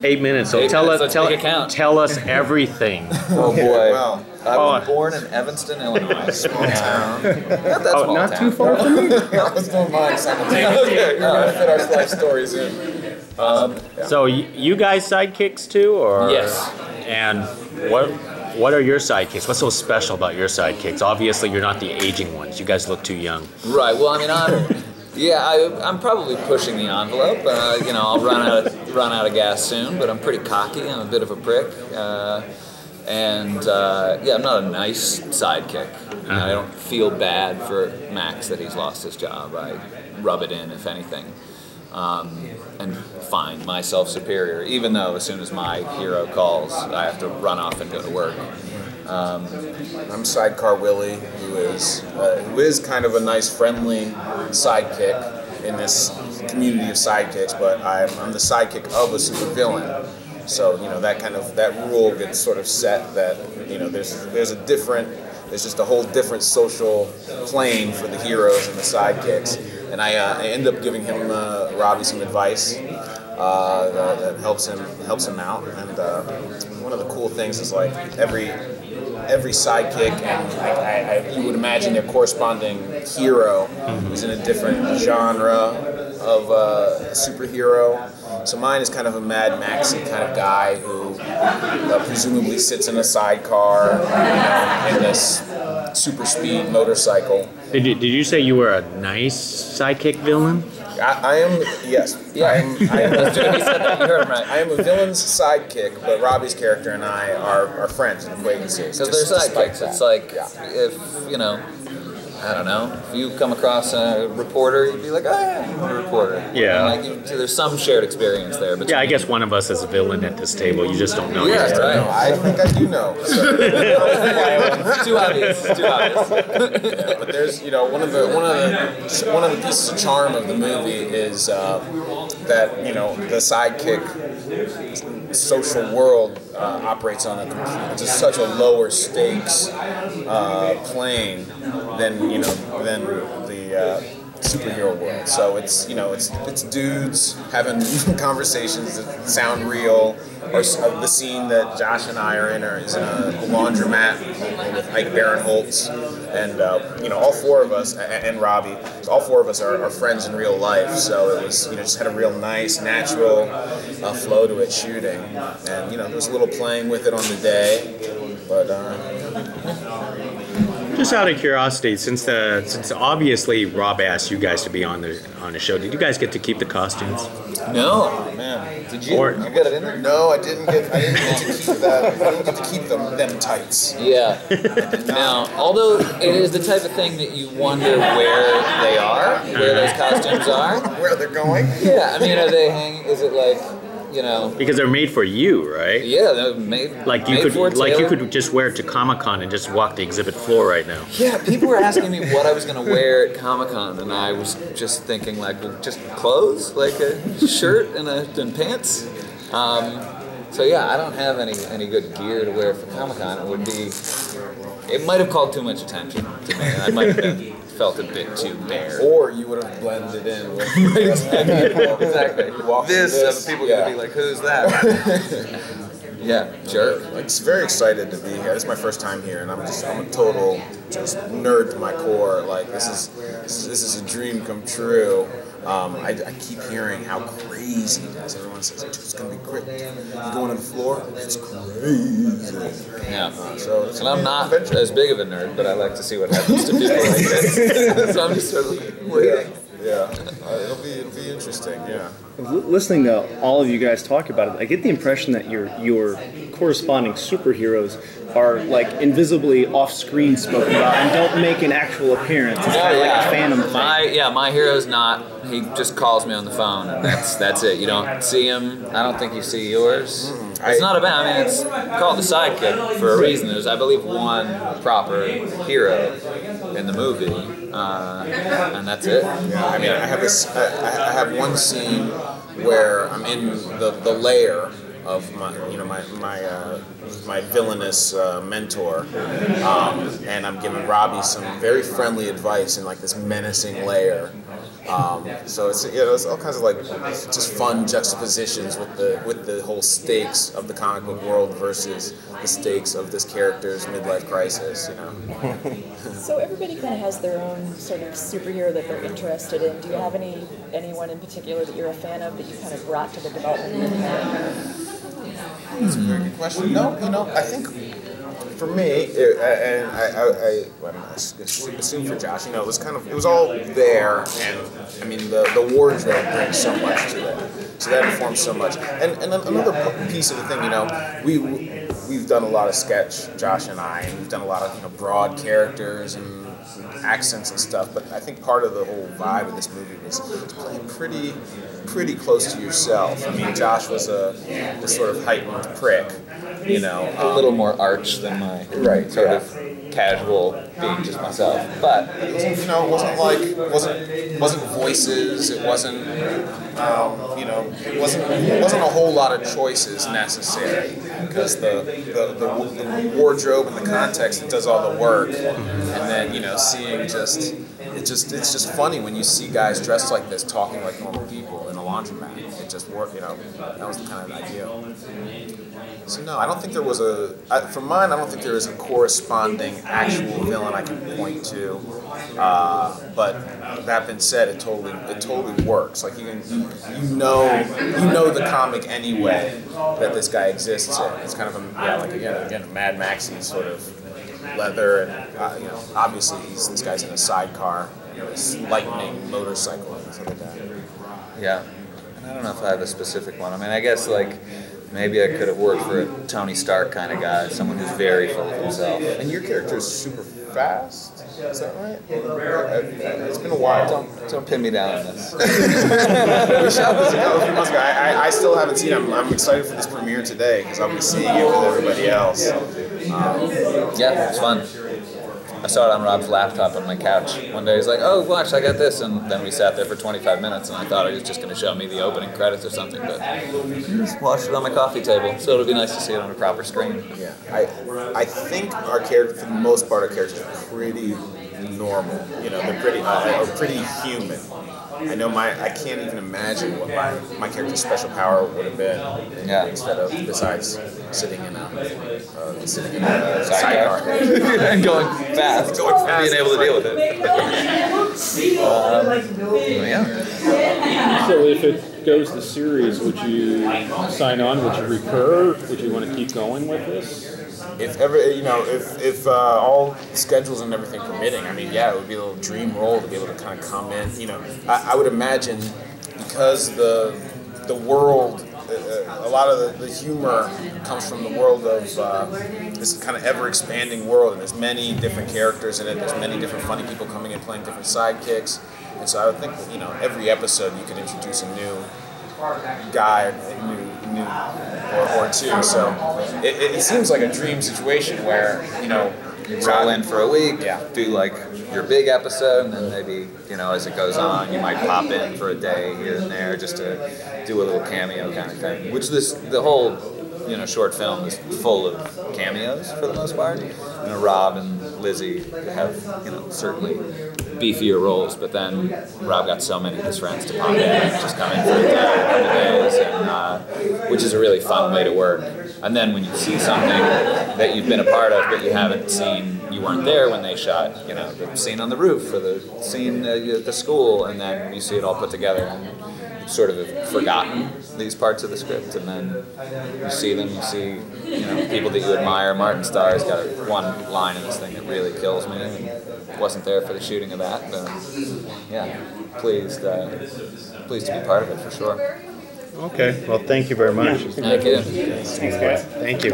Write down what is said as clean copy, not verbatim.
8 minutes. So tell us everything. Oh boy. Well, I was born in Evanston, Illinois. small town. Not that small not town. too far from me. I was doing mine simultaneously. Okay, We're gonna fit our life stories in. So you guys sidekicks too, or Yes. And what are your sidekicks? What's so special about your sidekicks? Obviously, you're not the aging ones. You guys look too young. Right. Well, I mean, I'm probably pushing the envelope. I'll run out of gas soon, but I'm pretty cocky. I'm a bit of a prick. I'm not a nice sidekick. I don't feel bad for Max that he's lost his job. I rub it in, if anything, and find myself superior, even though as soon as my hero calls, I have to run off and go to work. I'm Sidecar Willie, who is kind of a nice, friendly sidekick in this community of sidekicks, but I'm the sidekick of a supervillain. So that rule gets sort of set that there's just a whole different social plane for the heroes and the sidekicks, and I end up giving him Robbie some advice that helps him out. And one of the cool things is like every sidekick, and you would imagine their corresponding hero who's in a different genre of superhero. So mine is kind of a Mad Maxy kind of guy who presumably sits in a sidecar, in this super speed motorcycle. Did you say you were a nice sidekick villain? I am, yes. Yeah. I am He said that. You heard him right. I am a villain's sidekick, but Robbie's character and I are friends and acquaintances. Because they're sidekicks. That. It's like, Yeah. if, I don't know, if you come across a reporter, you'd be like, oh yeah, I'm a reporter. Yeah. So there's some shared experience there. Yeah, I guess one of us is a villain at this table. You just don't know. Yeah, yet. right. No, I think I do know. So, Too obvious. yeah, but there's, one of the pieces of charm of the movie is that the sidekick social world operates on just such a lower stakes plane than the superhero world. So it's dudes having conversations that sound real. Or the scene that Josh and I are in is in a laundromat with Ike Barinholtz, and all four of us, and Robbie, so all four of us are friends in real life. So it was just had a real nice, natural flow to it shooting, and there was a little playing with it on the day, but. Just out of curiosity, since obviously Rob asked you guys to be on the show, did you guys get to keep the costumes? No. Man, Did you? Or- You got it in there? no, I didn't get to keep that. I didn't get to keep them tights. Yeah. Now, although it is the type of thing that you wonder where they are, where those costumes are. Where they're going? Yeah, I mean, are they hanging? Is it like, Because they're made for you, right? Yeah, they're made. Like you made for could, you Taylor. could just wear it to Comic-Con and just walk the exhibit floor right now. Yeah, people were asking me what I was going to wear at Comic-Con, and I was just thinking, like, well, just clothes, like a shirt and pants. So yeah, I don't have any good gear to wear for Comic-Con. It might have called too much attention to me. I might have felt a bit too bare. Or you would have blended in with Exactly. This, people yeah. would be like, who's that? Yeah, jerk. I'm just very excited to be here. This is my first time here, and I'm a total just nerd to my core. Like this is a dream come true. I keep hearing how crazy it is. Everyone says it's gonna be great. You going on the floor? It's crazy. Yeah. And I'm not as big of a nerd, but I like to see what happens to people like this. So I'm just sort of waiting. Yeah. It'll be interesting. Yeah. Listening to all of you guys talk about it, I get the impression that your corresponding superheroes are like invisibly off-screen spoken about and don't make an actual appearance. It's kind of like a phantom thing. My hero's not. He just calls me on the phone, and that's it. You don't see him. I don't think you see yours. It's not about. I mean, it's called the sidekick for a reason. There's, I believe, one proper hero in the movie, and that's it. Yeah, I mean, I have one scene where I'm in the lair of my villainous mentor, and I'm giving Robbie some very friendly advice in like this menacing lair, So it's all kinds of like just fun juxtapositions with the whole stakes of the comic book world versus the stakes of this character's midlife crisis. So everybody kind of has their own sort of superhero that they're interested in. Do you have anyone in particular that you're a fan of that you kind of brought to the development of the character? That's a very good question. No, I think for me, and I assume for Josh, it was all there, and I mean the wardrobe brings so much to it, so that informs so much. And another piece of the thing, we've done a lot of sketch, Josh and I, and we've done a lot of broad characters and accents and stuff. But I think part of the whole vibe of this movie was playing pretty close to yourself. I mean, Josh was this sort of heightened prick, a little more arch than my sort of casual being just myself. But it wasn't voices. It wasn't it wasn't a whole lot of choices necessary, because the wardrobe and the context that does all the work, and then seeing it's just funny when you see guys dressed like this talking like normal people in a laundromat. It just worked, that was the kind of idea. So no, I don't think there was for mine, I don't think there is a corresponding actual villain I can point to. But that being said, it totally works. Like you know the comic anyway that this guy exists in. It's kind of a Mad Maxy sort of leather, and obviously this guy's in a sidecar, this lightning motorcycle and this other guy. Yeah, and I don't know if I have a specific one. I mean, I guess maybe I could have worked for a Tony Stark kind of guy, someone who's very full of himself. And your character is super fast. Is that right? It's been a while. Don't pin me down on this. We shot this a few months ago. I still haven't seen it. I'm excited for this premiere today because I'll be seeing it with everybody else. Yeah, it's fun. I saw it on Rob's laptop on my couch. One day he's like, "Oh, watch, I got this," and then we sat there for 25 minutes, and I thought he was just going to show me the opening credits or something, but I just watched it on my coffee table, so it'll be nice to see it on a proper screen. Yeah, I think our characters, for the most part, our characters are pretty normal. They're pretty human. I know I can't even imagine what my character's special power would have been. Yeah. Instead of besides sitting in a sidecar and going fast, being able to deal with it. So if it goes to series, would you sign on? Would you recur? Would you want to keep going with this? If ever, if all schedules and everything permitting, I mean, yeah, it would be a little dream role to be able to kind of come in. I would imagine because the world, a lot of the humor comes from the world of this kind of ever-expanding world, and there's many different characters in it. There's many different funny people coming in playing different sidekicks, and so I would think that every episode you could introduce a new guy, or two. So it seems like a dream situation where You roll in for a week, Yeah. do your big episode, and then maybe as it goes on, you might pop in for a day here and there just to do a little cameo kind of thing. Which the whole short film is full of cameos for the most part. Rob and Lizzie have certainly beefier roles, but then Rob got so many of his friends to pop in and just come in for a day, a couple days, and which is a really fun way to work. And then when you see something that you've been a part of but you haven't seen, you weren't there when they shot, the scene on the roof or the scene at the school, and then you see it all put together and you sort of have forgotten these parts of the script, and then you see them, you see people that you admire. Martin Starr's got one line in this thing that really kills me, and wasn't there for the shooting of that, but pleased to be part of it for sure. Okay, well, thank you very much. Thank you. Thanks, guys. Thank you.